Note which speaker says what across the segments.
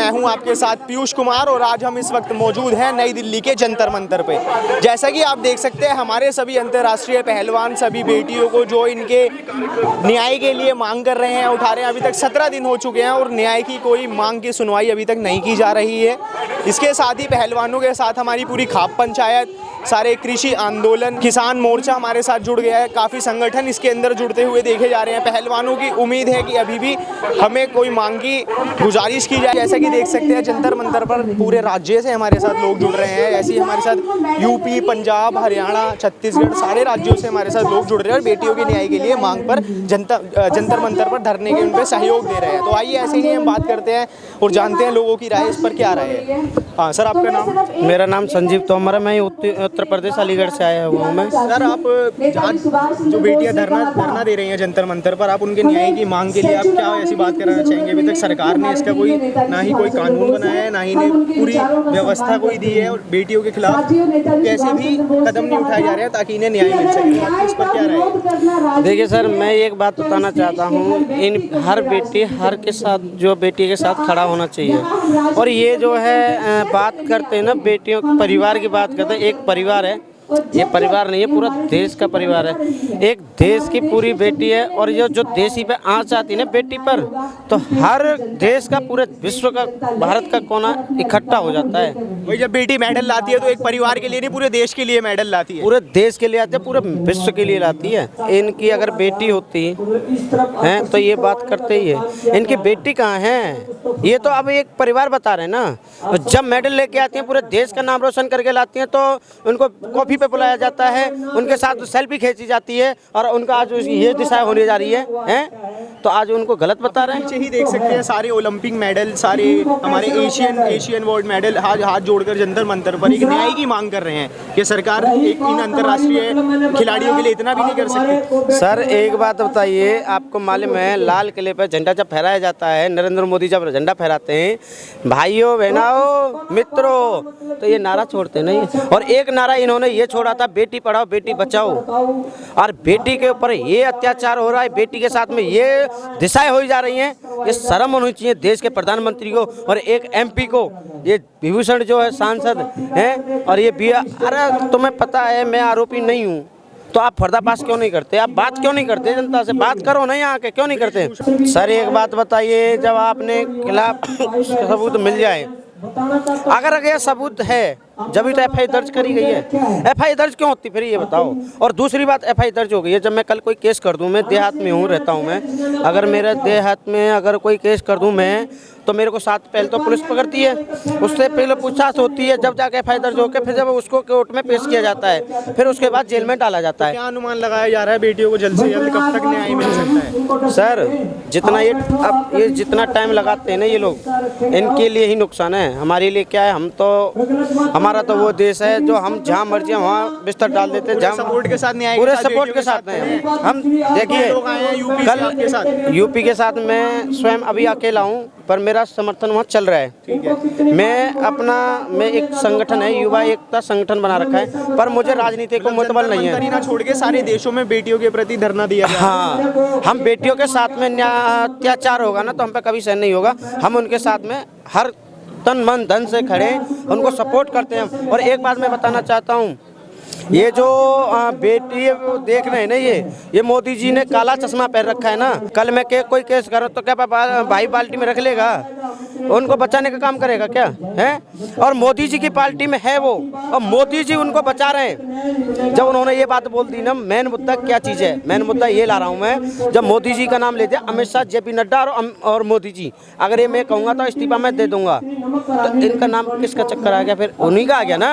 Speaker 1: मैं हूं आपके साथ पीयूष कुमार और आज हम इस वक्त मौजूद हैं नई दिल्ली के जंतर मंतर पे। जैसा कि आप देख सकते हैं हमारे सभी अंतर्राष्ट्रीय पहलवान सभी बेटियों को जो इनके न्याय के लिए मांग कर रहे हैं उठा रहे हैं। अभी तक 17 दिन हो चुके हैं और न्याय की कोई मांग की सुनवाई अभी तक नहीं की जा रही है। इसके साथ ही पहलवानों के साथ हमारी पूरी खाप पंचायत, सारे कृषि आंदोलन, किसान मोर्चा हमारे साथ जुड़ गया है। काफ़ी संगठन इसके अंदर जुड़ते हुए देखे जा रहे हैं। पहलवानों की उम्मीद है कि अभी भी हमें कोई मांग की गुजारिश की जाए। जैसा कि देख सकते हैं जंतर मंतर पर पूरे राज्य से हमारे साथ लोग जुड़ रहे हैं। ऐसे ही हमारे साथ यूपी, पंजाब, हरियाणा, छत्तीसगढ़ सारे राज्यों से हमारे साथ लोग जुड़ रहे हैं और बेटियों के न्याय के लिए मांग पर जंतर मंतर पर धरने के उन पर सहयोग दे रहे हैं। तो आइए ऐसे ही हम बात करते हैं और जानते हैं लोगों की राय इस पर क्या राय है। हाँ सर, आपका नाम?
Speaker 2: मेरा नाम संजीव तोमर है। मैं उत्तर प्रदेश अलीगढ़ से आया हुआ हूँ। मैं
Speaker 1: सर, आप जो बेटियां धरना दे रही हैं जंतर मंतर पर, आप उनके न्याय की मांग के लिए आप क्या ऐसी बात कराना चाहेंगे? अभी तक सरकार ने इसका कोई ना ही कोई कानून बनाया है, ना ही ने पूरी व्यवस्था कोई दी है और बेटियों के खिलाफ कैसे भी कदम नहीं उठाए जा रहे हैं ताकि इन्हें न्याय मिल सके। इस पर क्या राय है?
Speaker 2: देखिए सर, मैं एक बात बताना चाहता हूँ, इन हर बेटी हर के साथ जो बेटी के साथ खड़ा होना चाहिए। और ये जो है बात करते हैं ना, बेटियों परिवार की बात करते हैं। एक परिवार है, ये परिवार नहीं है, पूरा देश का परिवार है। एक देश की पूरी बेटी है और ये जो देश ही पे आँच आती है ना बेटी पर, तो हर देश का, पूरे विश्व का, भारत का कोना इकट्ठा हो जाता है।
Speaker 1: वही जब बेटी मेडल लाती है तो एक परिवार के लिए नहीं, पूरे देश के लिए मेडल लाती है।
Speaker 2: पूरे देश के लिए आती है, पूरे विश्व के लिए लाती है। इनकी अगर बेटी होती है तो ये बात करते ही है। इनकी बेटी कहाँ है? ये तो अब एक परिवार बता रहे हैं ना। जब मेडल लेके आती हैं, पूरे देश का नाम रोशन करके लाती हैं, तो उनको कॉफी पे बुलाया जाता है, उनके साथ सेल्फी खींची जाती है और उनका आज ये दिशा होने जा रही है। तो आज उनको गलत बता रहे हैं।
Speaker 1: पीछे ही देख सकते हैं सारे ओलंपिक मेडल, सारे हमारे एशियन वर्ल्ड मेडल हाथ जोड़कर जंतर मंतर पर एक न्याय की मांग कर रहे हैं कि सरकार एक इन अंतर्राष्ट्रीय खिलाड़ियों के लिए इतना भी नहीं कर सकती।
Speaker 2: सर एक बात बताइए, आपको मालूम है लाल किले पर झंडा जब फहराया जाता है, नरेंद्र मोदी जब झंडा फहराते हैं, भाइयों बहनों मित्रों, तो ये नारा छोड़ते नहीं। और एक नारा इन्होंने ये छोड़ा था, बेटी पढ़ाओ बेटी बचाओ। और बेटी के ऊपर ये अत्याचार हो रहा है, बेटी के साथ में ये दिशाएं हो जा रही हैं। ये शर्म होनी चाहिए देश के प्रधानमंत्री को और एक एमपी को। ये विभूषण जो है सांसद हैं, और ये भी, अरे तुम्हें पता है मैं आरोपी नहीं हूँ, तो आप पर्दाफाश क्यों नहीं करते? आप बात क्यों नहीं करते? जनता से बात करो ना, यहाँ के क्यों नहीं करते? सर एक बात बताइए, जब आपने खिलाफ सबूत मिल जाए, अगर ये सबूत है जब भी तो एफआई दर्ज करी गई है। एफआई दर्ज क्यों होती फिर ये बताओ? और दूसरी बात, एफआई दर्ज हो गई है, जब मैं कल कोई केस कर दूं, मैं देहात में हूँ, रहता हूँ मैं, अगर मेरे देहात में अगर कोई केस कर दूं मैं, तो मेरे को साथ पहले तो पुलिस पकड़ती है, उससे पहले पूछताछ होती है, जब जाके एफआई दर्ज होकर फिर जब उसको कोर्ट में पेश किया जाता है, फिर उसके बाद जेल में डाला जाता है।
Speaker 1: क्या अनुमान लगाया जा रहा है बेटियों को जल्द से जल्द कब तक न्याय मिल सकता है?
Speaker 2: सर जितना ये जितना टाइम लगाते हैं ना ये लोग, इनके लिए ही नुकसान है, हमारे लिए क्या है? हम तो, हमारा तो वो देश है जो हम जहाँ मर्जी वहाँ बिस्तर डाल देते हैं,
Speaker 1: सपोर्ट के साथ न्याय,
Speaker 2: पूरे सपोर्ट के साथ हैं हम। देखिए कल यूपी के साथ मैं स्वयं अभी अकेला हूँ, पर मेरा समर्थन वहाँ चल रहा है। मैं एक संगठन है, युवा एकता संगठन बना रखा है, पर मुझे राजनीति को मुतबल नहीं है।
Speaker 1: ना छोड़ के सारे देशों में बेटियों के प्रति धरना दिया जा रहा है।
Speaker 2: हाँ, हम बेटियों के साथ में अत्याचार होगा ना तो हम पे कभी सहन नहीं होगा। हम उनके साथ में हर तन मन धन से खड़े, उनको सपोर्ट करते हैं। और एक बात मैं बताना चाहता हूँ, ये जो बेटी देख रहे हैं ना, ये मोदी जी ने काला चश्मा पहन रखा है ना। कल मैं कोई केस करो तो क्या भाई बाल्टी में रख लेगा? उनको बचाने का काम करेगा क्या है? और मोदी जी की पार्टी में है वो, और मोदी जी उनको बचा रहे हैं। जब उन्होंने ये बात बोल दी ना, मेन मुद्दा क्या चीज़ है? मेन मुद्दा ये ला रहा हूँ मैं, जब मोदी जी का नाम लेते हैं, अमित शाह, जेपी नड्डा और मोदी जी, अगर ये मैं कहूँगा तो इस्तीफा मैं दे दूंगा, तो इनका नाम किसका चक्कर आ गया? फिर उन्हीं का आ गया ना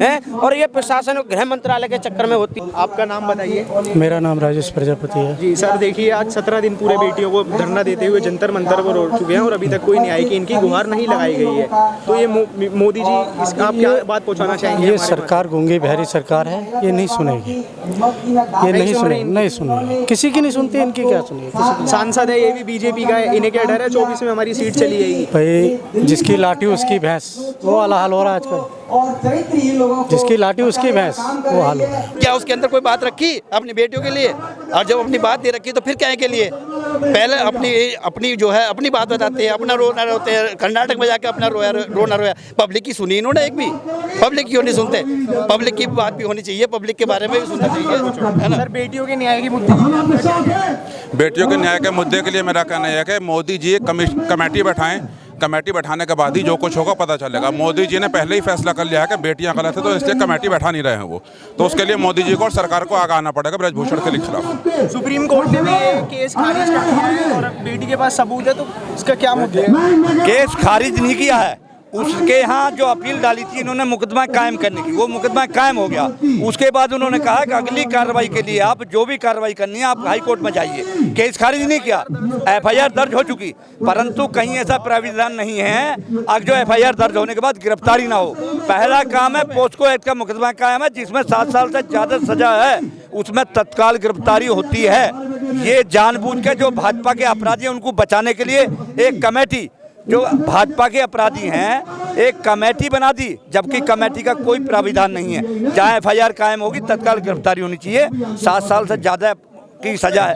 Speaker 2: है। और ये प्रशासन गृह मंत्रालय के चक्कर में होती।
Speaker 1: आपका नाम बताइए।
Speaker 3: मेरा नाम राजेश प्रजापति है। जी
Speaker 1: सर, देखिए आज 17 दिन पूरे बेटियों को धरना देते हुए जंतर मंतर पर हो चुके हैं और अभी तक कोई न्याय की इनकी गुहार नहीं लगाई गई है। तो ये मोदी जी, इसका आप क्या बात पहुंचाना चाहेंगे?
Speaker 3: ये सरकार गूंगी बहरी सरकार है, ये नहीं सुनेगी, ये नहीं सुनेगी, किसी की नहीं सुनती, इनकी क्या सुनेगी?
Speaker 1: सांसद है, ये भी बीजेपी का है, इन्हें क्या डर है 24 में हमारी सीट चली जाएगी?
Speaker 3: भाई जिसकी लाठी उसकी भैंस, वो वाला हाल हो रहा है आजकल। जिसकी लाठी उसकी भैंस, वो
Speaker 4: क्या उसके अंदर कोई बात रखी अपनी बेटियों के लिए? और जब अपनी बात दे रखी तो फिर क्या के लिए? पहले अपनी जो है अपनी बात बताते हैं, अपना रोना रोते हैं, कर्नाटक में जाके अपना रोना रोया। पब्लिक की सुनी इन्होंने एक भी? पब्लिक क्यों नहीं सुनते? पब्लिक की बात भी होनी चाहिए, पब्लिक के बारे में भी सुनना चाहिए, है ना।
Speaker 1: सर बेटियों के न्याय के मुद्दे के लिए आपका क्या कहना है?
Speaker 5: बेटियों के न्याय के मुद्दे के लिए मेरा कहना यह है कि मोदी जी एक कमेटी बैठाएं। कमेटी बैठाने के बाद ही जो कुछ होगा पता चलेगा। मोदी जी ने पहले ही फैसला कर लिया है कि बेटियां गलत है, तो इसलिए कमेटी बैठा नहीं रहे हैं वो। तो उसके लिए मोदी जी को और सरकार को आगे आना पड़ेगा ब्रजभूषण के खिलाफ।
Speaker 1: सुप्रीम कोर्ट ने भी ये केस खारिज कर दिया है और बेटी के पास सबूत है, तो इसका क्या मुद्दा है?
Speaker 6: केस खारिज नहीं किया है, उसके यहाँ जो अपील डाली थी इन्होंने मुकदमा कायम करने की, वो मुकदमा कायम हो गया। उसके बाद उन्होंने कहा कि अगली कार्रवाई के लिए आप जो भी कार्रवाई करनी है आप हाई कोर्ट में जाइए। केस खारिज नहीं किया, एफआईआर दर्ज हो चुकी, परंतु कहीं ऐसा प्राविधान नहीं है अब जो एफआईआर दर्ज होने के बाद गिरफ्तारी ना हो। पहला काम है पोस्को एक्ट का मुकदमा कायम है, जिसमें 7 साल से ज़्यादा सजा है, उसमें तत्काल गिरफ्तारी होती है। ये जानबूझ के जो भाजपा के अपराधी हैं उनको बचाने के लिए एक कमेटी, जो भाजपा के अपराधी हैं, एक कमेटी बना दी, जबकि कमेटी का कोई प्राविधान नहीं है। जहाँ एफआईआर कायम होगी तत्काल गिरफ्तारी होनी चाहिए। 7 साल से ज़्यादा की सजा है।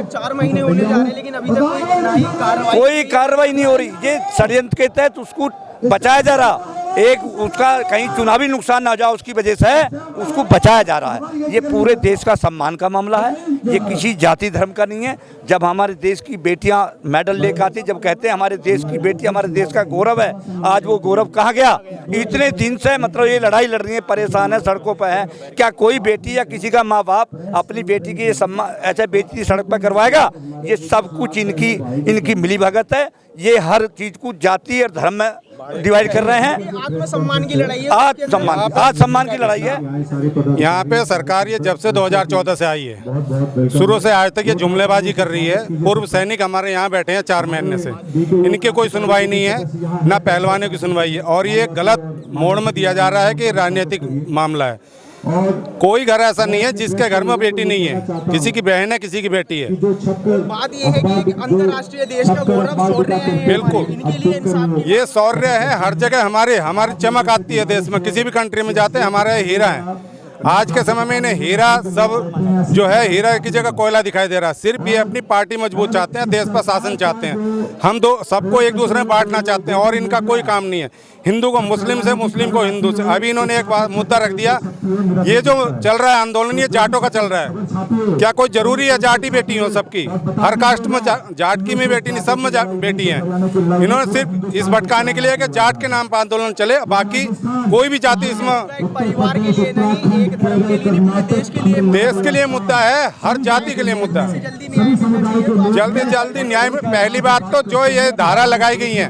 Speaker 1: 4 महीने होने जा रहे हैं लेकिन अभी तक
Speaker 6: कोई कार्रवाई नहीं हो रही। ये षड्यंत्र के तहत उसको बचाया जा रहा, एक उसका कहीं चुनावी नुकसान ना हो जाए उसकी वजह से उसको बचाया जा रहा है। ये पूरे देश का सम्मान का मामला है, ये किसी जाति धर्म का नहीं है। जब हमारे देश की बेटियां मेडल लेकर आती, जब कहते हैं हमारे देश की बेटी हमारे देश का गौरव है, आज वो गौरव कहाँ गया? इतने दिन से मतलब ये लड़ाई लड़ रही है, परेशान है, सड़कों पर है। क्या कोई बेटी या किसी का माँ बाप अपनी बेटी की ये सम्मान ऐसे बेटी सड़क पर करवाएगा? ये सब कुछ इनकी मिलीभगत है। ये हर चीज को जाति और धर्म में डिवाइड कर रहे हैं।
Speaker 1: आत्मसम्मान की लड़ाई है,
Speaker 6: आत्मसम्मान की लड़ाई है।
Speaker 7: यहाँ पे सरकार ये जब से 2014 से आई है, शुरू से आज तक ये जुमलेबाजी कर रही है। पूर्व सैनिक हमारे यहाँ बैठे हैं 4 महीने से, इनकी कोई सुनवाई नहीं है, ना पहलवानों की सुनवाई है। और ये गलत मोड़ में दिया जा रहा है कि राजनीतिक मामला है। कोई घर ऐसा नहीं है जिसके घर में बेटी नहीं है, किसी की बहन है, किसी की बेटी है।
Speaker 1: बात ये है कि एक अंतर्राष्ट्रीय देश का गौरव शौर्य है,
Speaker 7: बिल्कुल,
Speaker 1: इनके लिए इंसाफ की
Speaker 7: ये शौर्य है। हर जगह हमारी चमक आती है देश में, किसी भी कंट्री में जाते हैं हमारे हीरा है। आज के समय में इन्हें हीरा सब जो है, हीरा की जगह कोयला दिखाई दे रहा है। सिर्फ ये अपनी पार्टी मजबूत चाहते हैं, देश पर शासन चाहते हैं। हम सबको एक दूसरे में बांटना चाहते हैं और इनका कोई काम नहीं है। हिंदू को मुस्लिम से, मुस्लिम को हिंदू से। अभी इन्होंने एक मुद्दा रख दिया, ये जो चल रहा है आंदोलन, ये जाटों का चल रहा है। क्या कोई जरूरी है जाटी बेटी हो सबकी? हर कास्ट में जाट की में बेटी नहीं, सब में बेटी है। इन्होंने सिर्फ इस भटकाने के लिए कि जाट के नाम पर आंदोलन चले, बाकी कोई भी जाति इसमें
Speaker 1: परिवार के लिए नहीं, एक धर्म के लिए नहीं, पूरे देश के लिए
Speaker 7: मुद्दा है, हर जाति के लिए मुद्दा है। जल्दी न्याय में पहली बात तो जो ये धारा लगाई गई है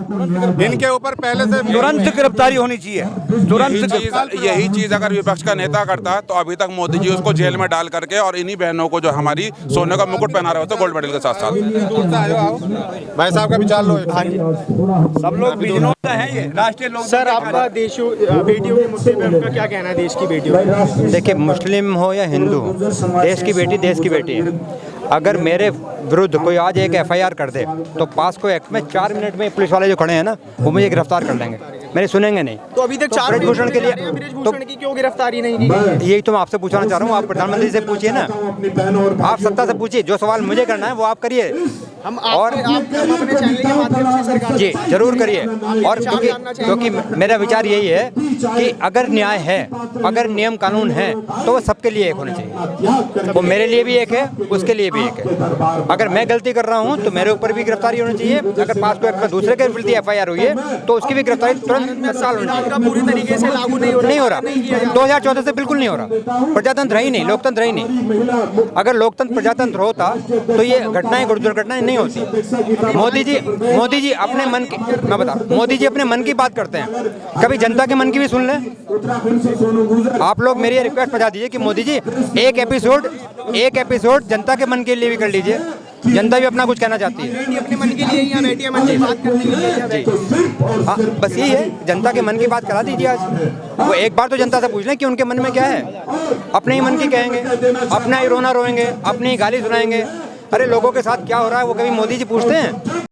Speaker 7: इनके ऊपर पहले से
Speaker 6: तुरंत गिरफ्तारी होनी चाहिए। तुरंत
Speaker 5: यही चीज अगर विपक्ष का नेता करता तो अभी तक मोदी जी उसको जेल में डाल करके और इन्हीं बहनों को जो हमारी सोने का मुकुट पहना रहे होते गोल्ड मेडल के साथ साथ।
Speaker 7: भाई साहब का विचार लो।
Speaker 6: सब लोग बिजनौर हैं, ये राष्ट्रीय लोग।
Speaker 1: सर आपका बेटियों के मुद्दे पे आपका क्या कहना है? देश की बेटियों,
Speaker 8: देखिए मुस्लिम हो या हिंदू हो, देश की बेटी है। अगर मेरे विरुद्ध कोई आज एक एफआईआर कर दे तो पास्को एक्ट में 4 मिनट में पुलिस वाले जो खड़े हैं ना वो मुझे गिरफ्तार कर लेंगे, मेरे सुनेंगे नहीं।
Speaker 1: तो अभी तक 4
Speaker 8: ब्रजभूषण के लिए
Speaker 1: तो की क्यों गिरफ्तारी नहीं की गई?
Speaker 8: यही तो मैं आपसे पूछना चाह रहा हूँ। आप प्रधानमंत्री से पूछिए ना, आप सत्ता से पूछिए, जो सवाल मुझे करना है वो आप करिए।
Speaker 1: हम अपने चैनल के माध्यम से सरकार
Speaker 8: जी जरूर करिए। और क्योंकि मेरा विचार यही है कि अगर न्याय है, अगर नियम कानून है तो वो सबके लिए एक होने चाहिए। वो मेरे लिए भी एक है, उसके लिए भी एक है। अगर मैं गलती कर रहा हूँ तो मेरे ऊपर भी गिरफ्तारी होनी चाहिए। अगर पास्को एक्ट में दूसरे के विरुद्ध एफआईआर हुई है तो उसकी भी गिरफ्तारी तुरंत तत्काल होनी चाहिए।
Speaker 1: पूरी तरीके से लागू नहीं हो रहा
Speaker 8: 2014 से बिल्कुल नहीं हो रहा। प्रजातंत्र है ही नहीं, लोकतंत्र है ही नहीं। अगर लोकतंत्र प्रजातंत्र होता तो ये घटनाएं दुर्घटनाएं नहीं होती। मोदी जी अपने मन की, मैं बता, मोदी जी अपने मन की बात करते हैं, कभी जनता के मन की भी सुन लें। आप लोग मेरी रिक्वेस्ट पहुंचा दीजिए कि मोदी जी एक एपिसोड जनता के मन के लिए भी कर लीजिए। जनता भी अपना कुछ कहना चाहती है,
Speaker 1: अपने मन के लिए या बेटियां मन की बात करने के लिए।
Speaker 8: जी हाँ, बस यही है, जनता के मन की बात करा दीजिए आज। वो एक बार तो जनता से पूछ लें कि उनके मन में क्या है। अपने ही मन की कहेंगे, अपना ही रोना रोएंगे, अपनी ही गाली सुनाएंगे। अरे लोगों के साथ क्या हो रहा है वो कभी मोदी जी पूछते हैं?